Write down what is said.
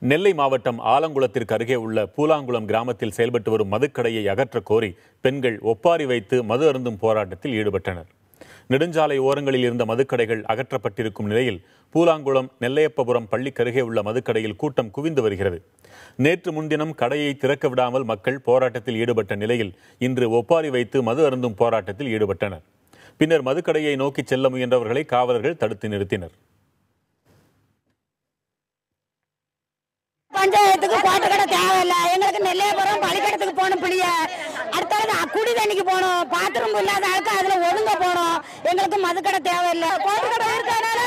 நெல்லை மாவட்டம் ஆலங்குளத்திற்கு அருகே உள்ள பூலாங்குளம் கிராமத்தில் செயல்பட்டு வரும் மதுக்கடையை அகற்றக் கோரி பெண்கள் ஒப்பாரி வைத்து மது அருந்தும் போராட்டத்தில் ஈடுபட்டனர். நெடுஞ்சாலை ஓரங்களில் இருந்த மதுக்கடைகள் அகற்றப்பட்டிருக்கும் நிலையில் பூலாங்குளம் நெல்லையப்பபுரம் பள்ளிக்கருகே உள்ள மதுக்கடையில் கூட்டம் குவிந்து வருகிறது. நேற்று முன்தினம் கடையை திறக்க விடாமல் மக்கள் போராட்டத்தில் ஈடுபட்ட நிலையில் இன்று ஒப்பாரி வைத்து மது அருந்தும் போராட்டத்தில் ஈடுபட்டனர். பின்னர் மதுக்கடையை நோக்கி செல்ல முயன்றவர்களை காவலர்கள் தடுத்து நிறுத்தினர். பஞ்சாயத்துக்கு கோட்டை கடை தேவையில்லை. எங்களுக்கு நெல்லையபுரம் பள்ளிக்கூடத்துக்கு போகணும். பிள்ளைய அடுத்தது குடி தண்ணிக்கு போகணும். பாத்ரூம் இல்லாத ஆளுக்கு அதுல ஒழுங்க போகணும். எங்களுக்கு மதுக்கடை தேவையில்லை. கோட்டை கடை இருக்கிறதுனால